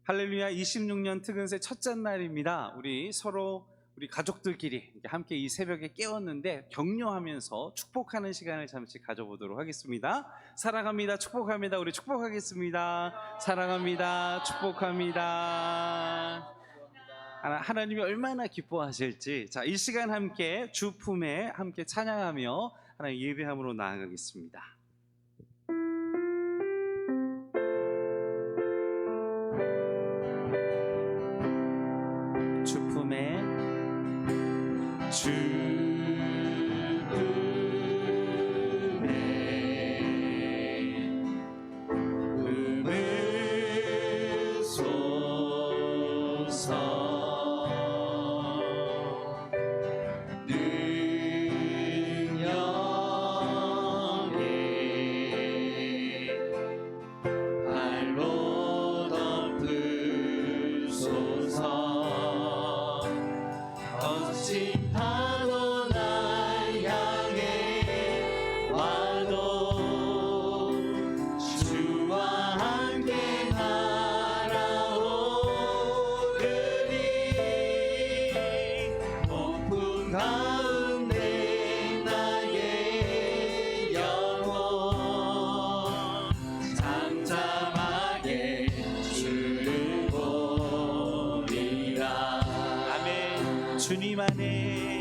할렐루야. 26년 특은세 첫째 날입니다. 우리 가족들끼리 함께 이 새벽에 깨웠는데 격려하면서 축복하는 시간을 잠시 가져보도록 하겠습니다. 사랑합니다. 축복합니다. 우리 축복하겠습니다. 사랑합니다. 축복합니다. 하나님이 얼마나 기뻐하실지, 자, 이 시간 함께 주 품에 함께 찬양하며 하나님 예배함으로 나아가겠습니다. 주 품에 주 주님 안에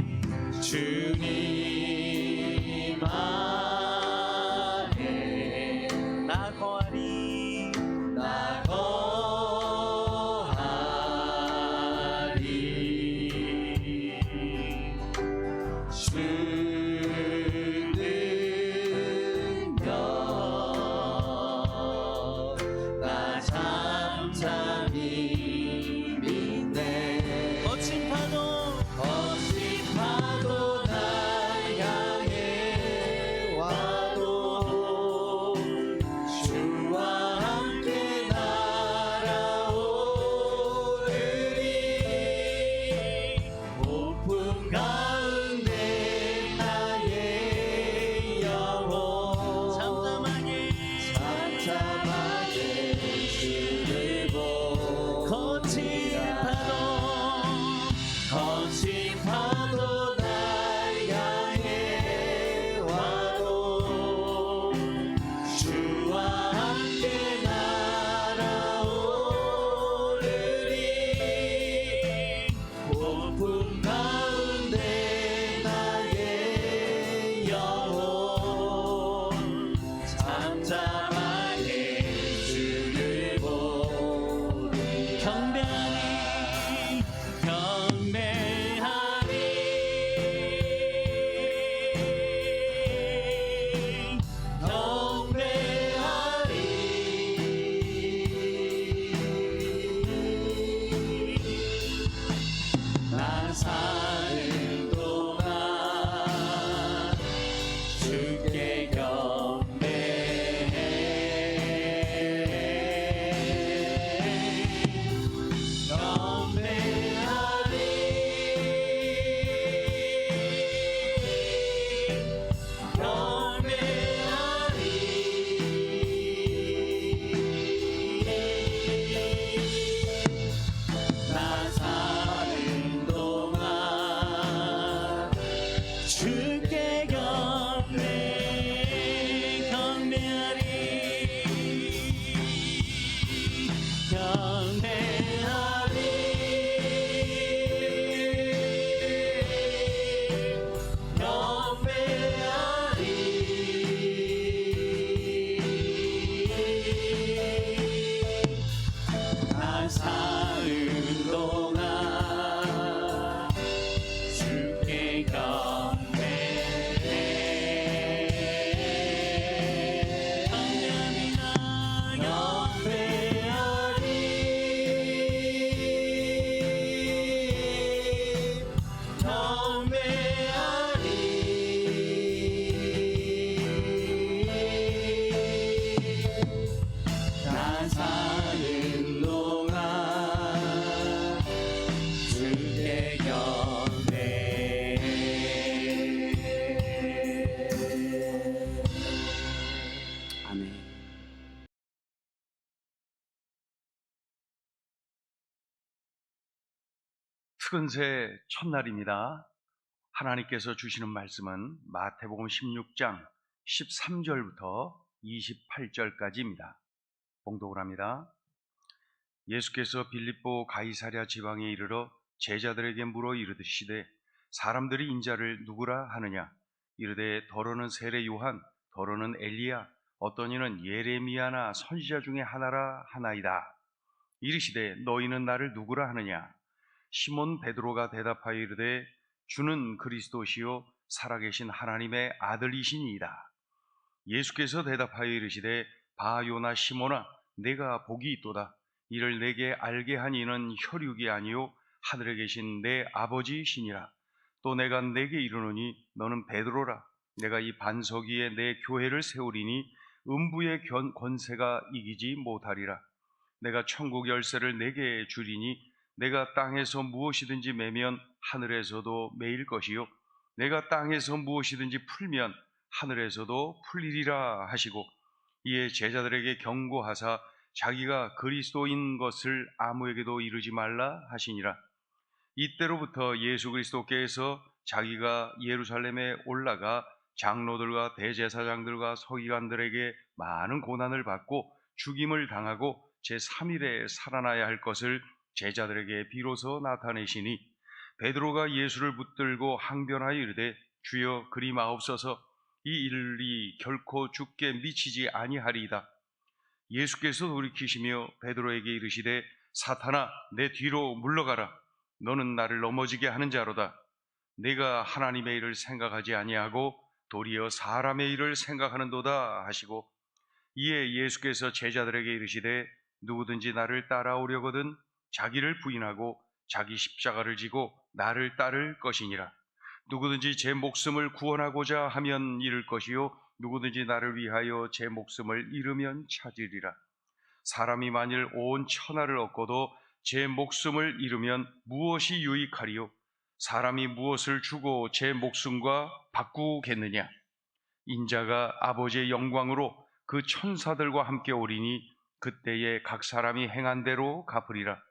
나 거하리 주 능력 나 잠잠히 믿네. 거친 파도 날 향해 와도 주와 함께 날아오르리. 고풍 가운데 나의 영혼 잠잠하게 주를 보리라. 거친 파도 날 향해 와도 주와 함께 날아오르리. 고풍 가운데 나의 영혼 잠잠하게 주를 보리. 나 사는 동안 주께 사는 동안 주께 경배하리. 특은새 첫날입니다. 하나님께서 주시는 말씀은 마태복음 16장 13절부터 28절까지입니다. 봉독을 합니다. 예수께서 빌립보 가이사랴 지방에 이르러 제자들에게 물어 이르시되 사람들이 인자를 누구라 하느냐? 이르되 더러는 세례 요한, 더러는 엘리야, 어떤 이는 예레미야나 선지자 중에 하나라 하나이다. 이르시되 너희는 나를 누구라 하느냐? 시몬 베드로가 대답하여 이르되 주는 그리스도시요 살아계신 하나님의 아들이시니이다. 예수께서 대답하여 이르시되 바 요나 시몬아, 내가 복이 있도다. 이를 내게 알게 한 이는 혈육이 아니요 하늘에 계신 내 아버지시니라. 또 내가 내게 이르노니 너는 베드로라. 내가 이 반석 위에 내 교회를 세우리니 음부의 권세가 이기지 못하리라. 내가 천국 열쇠를 내게 주리니 내가 땅에서 무엇이든지 매면 하늘에서도 매일 것이요 내가 땅에서 무엇이든지 풀면 하늘에서도 풀리리라 하시고, 이에 제자들에게 경고하사 자기가 그리스도인 것을 아무에게도 이르지 말라 하시니라. 이때로부터 예수 그리스도께서 자기가 예루살렘에 올라가 장로들과 대제사장들과 서기관들에게 많은 고난을 받고 죽임을 당하고 제3일에 살아나야 할 것을 제자들에게 비로소 나타내시니, 베드로가 예수를 붙들고 항변하여 이르되 주여 그리 마옵소서, 이 일이 결코 죽게 미치지 아니하리이다. 예수께서 돌이키시며 베드로에게 이르시되 사탄아, 내 뒤로 물러가라. 너는 나를 넘어지게 하는 자로다. 네가 하나님의 일을 생각하지 아니하고 도리어 사람의 일을 생각하는도다 하시고, 이에 예수께서 제자들에게 이르시되 누구든지 나를 따라오려거든 자기를 부인하고 자기 십자가를 지고 나를 따를 것이니라. 누구든지 제 목숨을 구원하고자 하면 잃을 것이요 누구든지 나를 위하여 제 목숨을 잃으면 찾으리라. 사람이 만일 온 천하를 얻고도 제 목숨을 잃으면 무엇이 유익하리요? 사람이 무엇을 주고 제 목숨과 바꾸겠느냐? 인자가 아버지의 영광으로 그 천사들과 함께 오리니 그때에 각 사람이 행한 대로 갚으리라.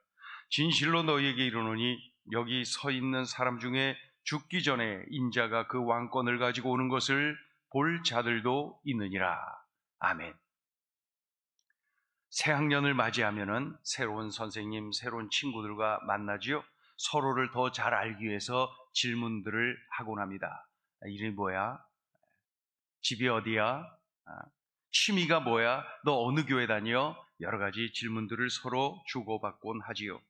진실로 너희에게 이르노니 여기 서 있는 사람 중에 죽기 전에 인자가 그 왕권을 가지고 오는 것을 볼 자들도 있느니라. 아멘. 새학년을 맞이하면은 새로운 선생님, 새로운 친구들과 만나지요. 서로를 더 잘 알기 위해서 질문들을 하곤 합니다. 이름이 뭐야? 집이 어디야? 취미가 뭐야? 너 어느 교회 다녀? 여러 가지 질문들을 서로 주고받곤 하지요.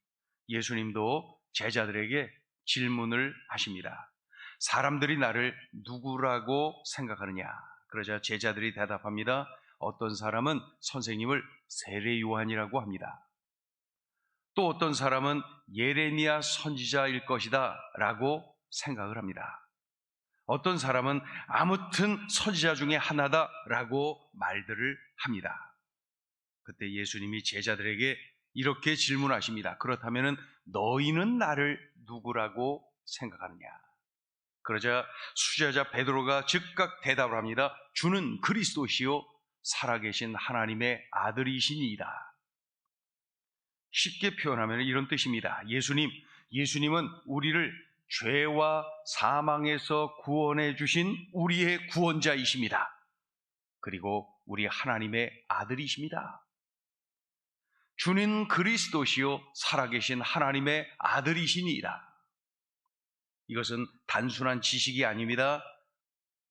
예수님도 제자들에게 질문을 하십니다. 사람들이 나를 누구라고 생각하느냐? 그러자 제자들이 대답합니다. 어떤 사람은 선생님을 세례 요한이라고 합니다. 또 어떤 사람은 예레미야 선지자일 것이다 라고 생각을 합니다. 어떤 사람은 아무튼 선지자 중에 하나다라고 말들을 합니다. 그때 예수님이 제자들에게 이렇게 질문하십니다. 그렇다면 너희는 나를 누구라고 생각하느냐? 그러자 수제자 베드로가 즉각 대답을 합니다. 주는 그리스도시요 살아계신 하나님의 아들이시니이다. 쉽게 표현하면 이런 뜻입니다. 예수님은 우리를 죄와 사망에서 구원해 주신 우리의 구원자이십니다. 그리고 우리 하나님의 아들이십니다. 주는 그리스도시요 살아계신 하나님의 아들이시니이다. 이것은 단순한 지식이 아닙니다.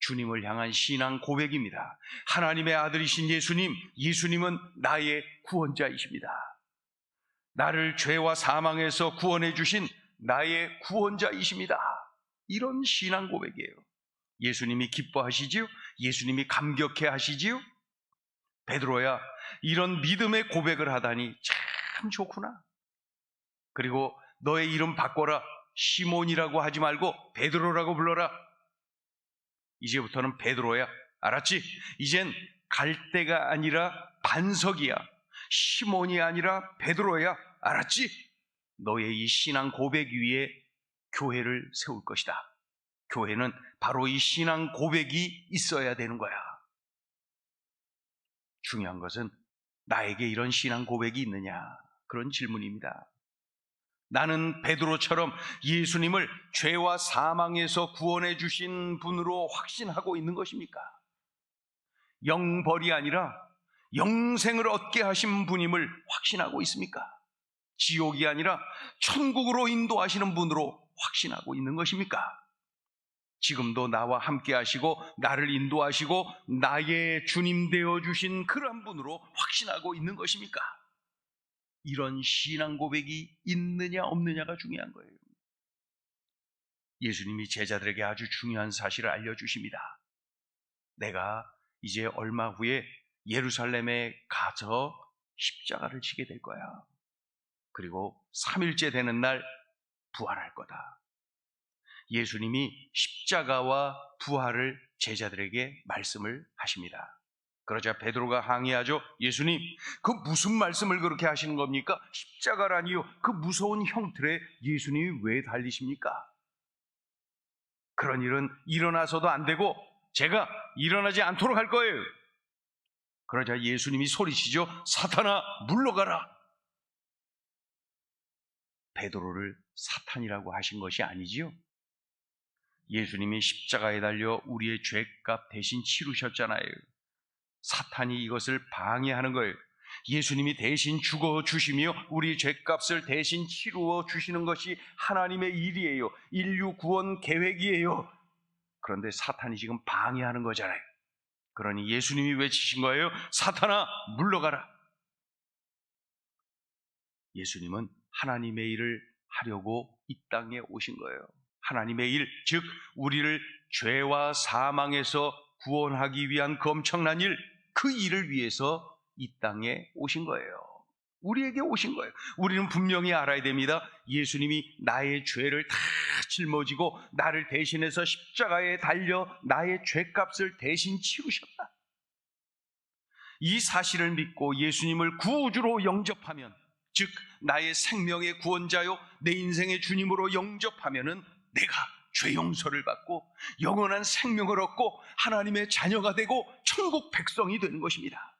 주님을 향한 신앙 고백입니다. 하나님의 아들이신 예수님은 나의 구원자이십니다. 나를 죄와 사망에서 구원해 주신 나의 구원자이십니다. 이런 신앙 고백이에요. 예수님이 기뻐하시지요? 예수님이 감격해 하시지요? 베드로야, 이런 믿음의 고백을 하다니 참 좋구나. 그리고 너의 이름 바꿔라. 시몬이라고 하지 말고 베드로라고 불러라. 이제부터는 베드로야. 알았지? 이젠 갈 데가 아니라 반석이야. 시몬이 아니라 베드로야. 알았지? 너의 이 신앙 고백 위에 교회를 세울 것이다. 교회는 바로 이 신앙 고백이 있어야 되는 거야. 중요한 것은 나에게 이런 신앙 고백이 있느냐? 그런 질문입니다. 나는 베드로처럼 예수님을 죄와 사망에서 구원해 주신 분으로 확신하고 있는 것입니까? 영벌이 아니라 영생을 얻게 하신 분임을 확신하고 있습니까? 지옥이 아니라 천국으로 인도하시는 분으로 확신하고 있는 것입니까? 지금도 나와 함께 하시고 나를 인도하시고 나의 주님 되어주신 그러한 분으로 확신하고 있는 것입니까? 이런 신앙 고백이 있느냐 없느냐가 중요한 거예요. 예수님이 제자들에게 아주 중요한 사실을 알려주십니다. 내가 이제 얼마 후에 예루살렘에 가서 십자가를 지게 될 거야. 그리고 3일째 되는 날 부활할 거다. 예수님이 십자가와 부활을 제자들에게 말씀을 하십니다. 그러자 베드로가 항의하죠. 예수님, 그 무슨 말씀을 그렇게 하시는 겁니까? 십자가라니요. 그 무서운 형틀에 예수님이 왜 달리십니까? 그런 일은 일어나서도 안 되고 제가 일어나지 않도록 할 거예요. 그러자 예수님이 소리치죠. 사탄아, 물러가라. 베드로를 사탄이라고 하신 것이 아니지요. 예수님이 십자가에 달려 우리의 죄값 대신 치르셨잖아요. 사탄이 이것을 방해하는 거예요. 예수님이 대신 죽어 주시며 우리 죄값을 대신 치루어 주시는 것이 하나님의 일이에요. 인류 구원 계획이에요. 그런데 사탄이 지금 방해하는 거잖아요. 그러니 예수님이 외치신 거예요. 사탄아, 물러가라. 예수님은 하나님의 일을 하려고 이 땅에 오신 거예요. 하나님의 일, 즉 우리를 죄와 사망에서 구원하기 위한 그 엄청난 일, 그 일을 위해서 이 땅에 오신 거예요. 우리에게 오신 거예요. 우리는 분명히 알아야 됩니다. 예수님이 나의 죄를 다 짊어지고 나를 대신해서 십자가에 달려 나의 죄값을 대신 치르셨다. 이 사실을 믿고 예수님을 구주로 영접하면, 즉 나의 생명의 구원자요 내 인생의 주님으로 영접하면은 내가 죄 용서를 받고 영원한 생명을 얻고 하나님의 자녀가 되고 천국 백성이 되는 것입니다.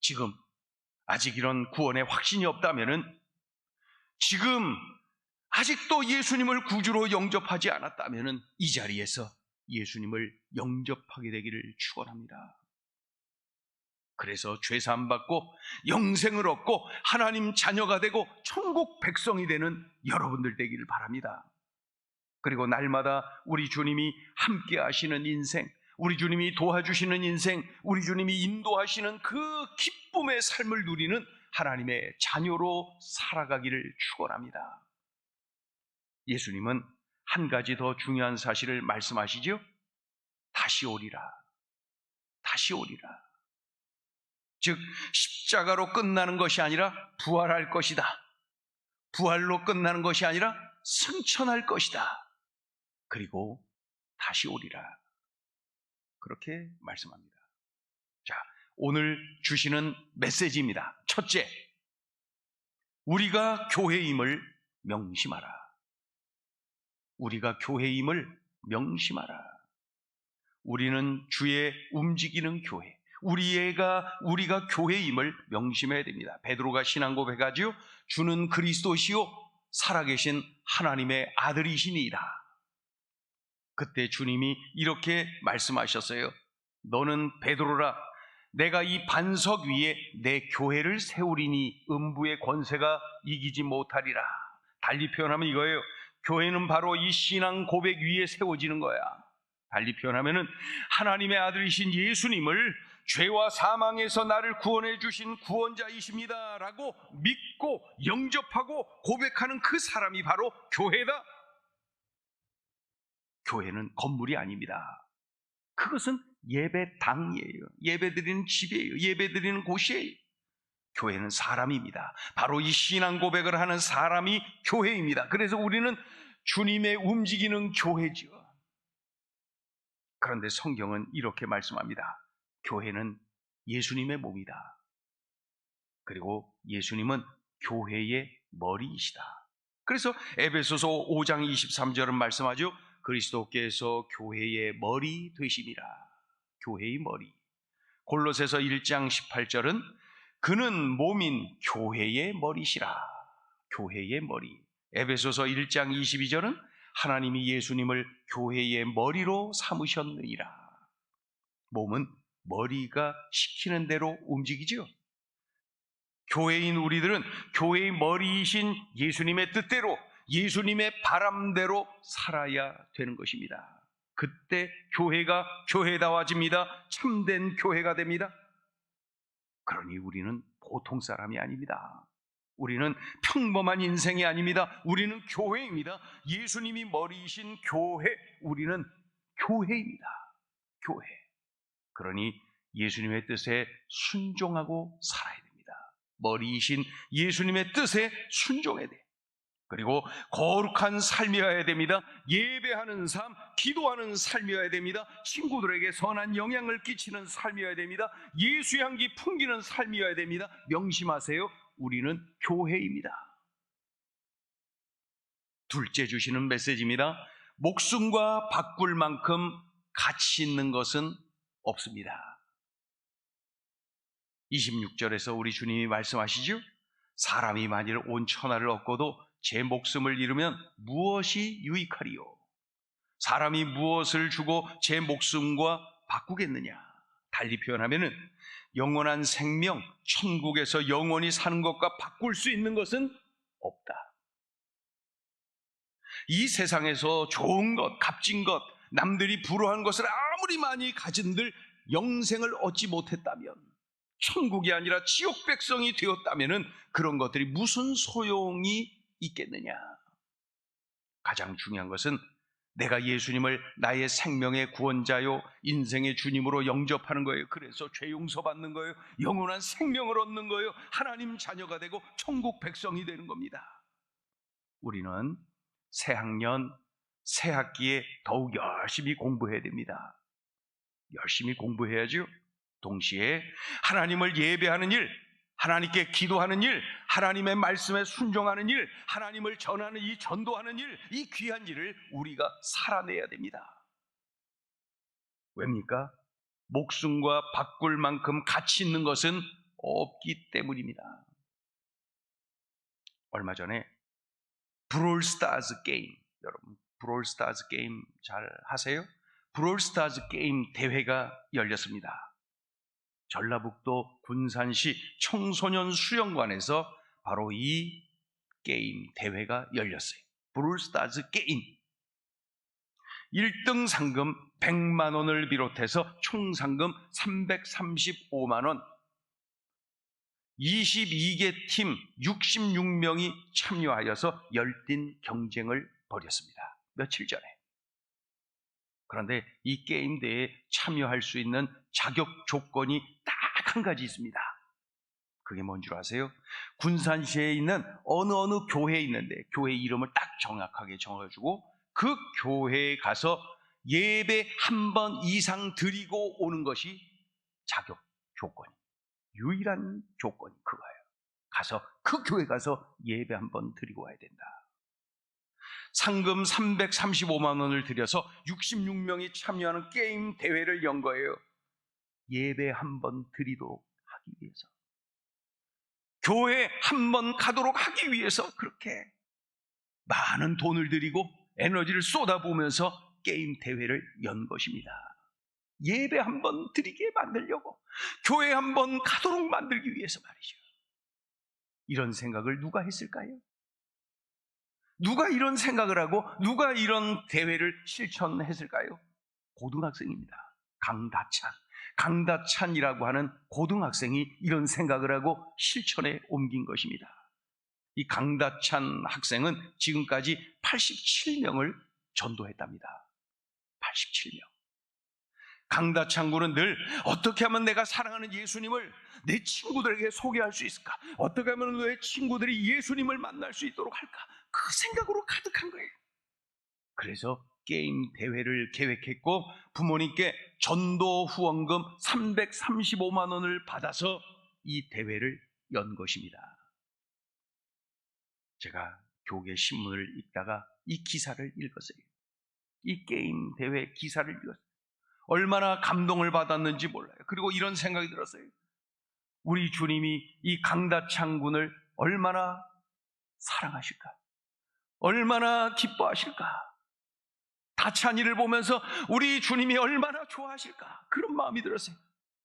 지금 아직 이런 구원의 확신이 없다면은, 지금 아직도 예수님을 구주로 영접하지 않았다면은 이 자리에서 예수님을 영접하게 되기를 축원합니다. 그래서 죄사함 받고 영생을 얻고 하나님 자녀가 되고 천국 백성이 되는 여러분들 되기를 바랍니다. 그리고 날마다 우리 주님이 함께 하시는 인생, 우리 주님이 도와주시는 인생, 우리 주님이 인도하시는 그 기쁨의 삶을 누리는 하나님의 자녀로 살아가기를 축원합니다. 예수님은 한 가지 더 중요한 사실을 말씀하시죠. 다시 오리라. 다시 오리라. 즉 십자가로 끝나는 것이 아니라 부활할 것이다. 부활로 끝나는 것이 아니라 승천할 것이다. 그리고 다시 오리라. 그렇게 말씀합니다. 자, 오늘 주시는 메시지입니다. 첫째, 우리가 교회임을 명심하라. 우리가 교회임을 명심하라. 우리는 주의 움직이는 교회, 우리가 교회임을 명심해야 됩니다. 베드로가 신앙 고백하지요. 주는 그리스도시요 살아계신 하나님의 아들이시니이다. 그때 주님이 이렇게 말씀하셨어요. 너는 베드로라. 내가 이 반석 위에 내 교회를 세우리니 음부의 권세가 이기지 못하리라. 달리 표현하면 이거예요. 교회는 바로 이 신앙 고백 위에 세워지는 거야. 달리 표현하면은 하나님의 아들이신 예수님을 죄와 사망에서 나를 구원해 주신 구원자이십니다 라고 믿고 영접하고 고백하는 그 사람이 바로 교회다. 교회는 건물이 아닙니다. 그것은 예배당이에요. 예배드리는 집이에요. 예배드리는 곳이에요. 교회는 사람입니다. 바로 이 신앙 고백을 하는 사람이 교회입니다. 그래서 우리는 주님의 움직이는 교회죠. 그런데 성경은 이렇게 말씀합니다. 교회는 예수님의 몸이다. 그리고 예수님은 교회의 머리이시다. 그래서 에베소서 5장 23절은 말씀하죠. 그리스도께서 교회의 머리 되심이라. 교회의 머리. 골로새서 1장 18절은 그는 몸인 교회의 머리시라. 교회의 머리. 에베소서 1장 22절은 하나님이 예수님을 교회의 머리로 삼으셨느니라. 몸은 머리가 시키는 대로 움직이죠. 교회인 우리들은 교회의 머리이신 예수님의 뜻대로, 예수님의 바람대로 살아야 되는 것입니다. 그때 교회가 교회다워집니다. 참된 교회가 됩니다. 그러니 우리는 보통 사람이 아닙니다. 우리는 평범한 인생이 아닙니다. 우리는 교회입니다. 예수님이 머리이신 교회, 우리는 교회입니다. 교회. 그러니 예수님의 뜻에 순종하고 살아야 됩니다. 머리이신 예수님의 뜻에 순종해야 돼. 그리고 거룩한 삶이어야 됩니다. 예배하는 삶, 기도하는 삶이어야 됩니다. 친구들에게 선한 영향을 끼치는 삶이어야 됩니다. 예수 향기 풍기는 삶이어야 됩니다. 명심하세요. 우리는 교회입니다. 둘째 주시는 메시지입니다. 목숨과 바꿀 만큼 가치 있는 것은 없습니다. 26절에서 우리 주님이 말씀하시죠. 사람이 만일 온 천하를 얻고도 제 목숨을 잃으면 무엇이 유익하리요? 사람이 무엇을 주고 제 목숨과 바꾸겠느냐? 달리 표현하면은 영원한 생명, 천국에서 영원히 사는 것과 바꿀 수 있는 것은 없다. 이 세상에서 좋은 것, 값진 것, 남들이 부러워하는 것을 아무리 많이 가진들 영생을 얻지 못했다면, 천국이 아니라 지옥 백성이 되었다면 그런 것들이 무슨 소용이 있겠느냐? 가장 중요한 것은 내가 예수님을 나의 생명의 구원자요 인생의 주님으로 영접하는 거예요. 그래서 죄 용서받는 거예요. 영원한 생명을 얻는 거예요. 하나님 자녀가 되고 천국 백성이 되는 겁니다. 우리는 새 학년, 새 학기에 더욱 열심히 공부해야 됩니다. 열심히 공부해야죠. 동시에 하나님을 예배하는 일, 하나님께 기도하는 일, 하나님의 말씀에 순종하는 일, 하나님을 전하는 이 전도하는 일, 이 귀한 일을 우리가 살아내야 됩니다. 왜입니까? 목숨과 바꿀 만큼 가치 있는 것은 없기 때문입니다. 얼마 전에 브롤스타즈 게임, 여러분 브롤스타즈 게임 잘 하세요? 브롤스타즈 게임 대회가 열렸습니다. 전라북도 군산시 청소년 수영관에서 바로 이 게임 대회가 열렸어요. 브롤스타즈 게임. 1등 상금 100만 원을 비롯해서 총 상금 335만 원. 22개 팀 66명이 참여하여서 열띤 경쟁을 벌였습니다. 며칠 전에. 그런데 이 게임 대회에 참여할 수 있는 자격 조건이 딱 한 가지 있습니다. 그게 뭔 줄 아세요? 군산시에 있는 어느 교회에 있는데 교회 이름을 딱 정확하게 정해주고 그 교회에 가서 예배 한 번 이상 드리고 오는 것이 자격 조건이, 유일한 조건이 그거예요. 가서 그 교회 가서 예배 한 번 드리고 와야 된다. 상금 335만 원을 들여서 66명이 참여하는 게임 대회를 연 거예요. 예배 한 번 드리도록 하기 위해서, 교회 한 번 가도록 하기 위해서 그렇게 많은 돈을 들이고 에너지를 쏟아부으면서 게임 대회를 연 것입니다. 예배 한 번 드리게 만들려고, 교회 한 번 가도록 만들기 위해서 말이죠. 이런 생각을 누가 했을까요? 누가 이런 생각을 하고 누가 이런 대회를 실천했을까요? 고등학생입니다. 강다찬이라고 하는 고등학생이 이런 생각을 하고 실천에 옮긴 것입니다. 이 강다찬 학생은 지금까지 87명을 전도했답니다. 87명. 강다찬 군은 늘 어떻게 하면 내가 사랑하는 예수님을 내 친구들에게 소개할 수 있을까? 어떻게 하면 내 친구들이 예수님을 만날 수 있도록 할까? 그 생각으로 가득한 거예요. 그래서 게임 대회를 계획했고 부모님께 전도 후원금 335만 원을 받아서 이 대회를 연 것입니다. 제가 교계 신문을 읽다가 이 기사를 읽었어요. 이 게임 대회 기사를 읽었어요. 얼마나 감동을 받았는지 몰라요. 그리고 이런 생각이 들었어요. 우리 주님이 이 강다찬 군을 얼마나 사랑하실까? 얼마나 기뻐하실까? 다찬이를 보면서 우리 주님이 얼마나 좋아하실까? 그런 마음이 들었어요.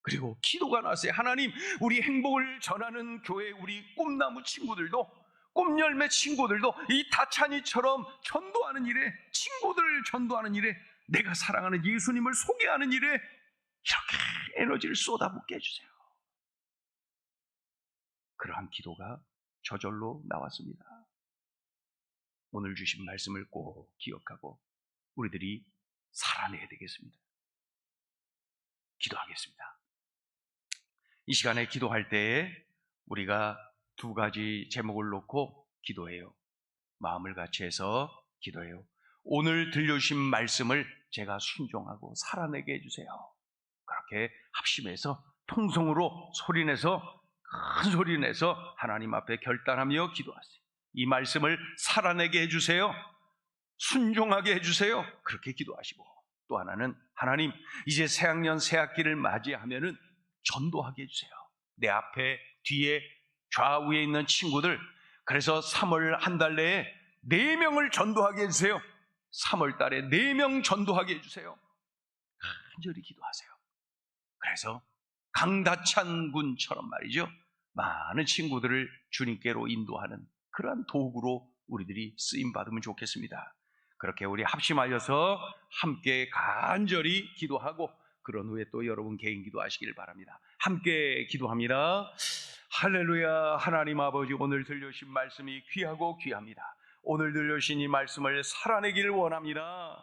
그리고 기도가 나왔어요. 하나님, 우리 행복을 전하는 교회 우리 꿈나무 친구들도, 꿈열매 친구들도 이 다찬이처럼 전도하는 일에, 친구들을 전도하는 일에, 내가 사랑하는 예수님을 소개하는 일에 이렇게 에너지를 쏟아붓게 해주세요. 그러한 기도가 저절로 나왔습니다. 오늘 주신 말씀을 꼭 기억하고 우리들이 살아내야 되겠습니다. 기도하겠습니다. 이 시간에 기도할 때에 우리가 두 가지 제목을 놓고 기도해요. 마음을 같이 해서 기도해요. 오늘 들려주신 말씀을 제가 순종하고 살아내게 해주세요. 그렇게 합심해서 통성으로 소리내서, 큰 소리내서 하나님 앞에 결단하며 기도하세요. 이 말씀을 살아내게 해주세요. 순종하게 해주세요. 그렇게 기도하시고, 또 하나는 하나님, 이제 새학년 새학기를 맞이하면은 전도하게 해주세요. 내 앞에, 뒤에, 좌우에 있는 친구들, 그래서 3월 한 달 내에 4명을 전도하게 해주세요. 3월 달에 4명 전도하게 해주세요. 간절히 기도하세요. 그래서 강다찬 군처럼 말이죠, 많은 친구들을 주님께로 인도하는 그러한 도구로 우리들이 쓰임받으면 좋겠습니다. 그렇게 우리 합심하여서 함께 간절히 기도하고, 그런 후에 또 여러분 개인 기도하시길 바랍니다. 함께 기도합니다. 할렐루야. 하나님 아버지, 오늘 들려주신 말씀이 귀하고 귀합니다. 오늘 들려주신 이 말씀을 살아내기를 원합니다.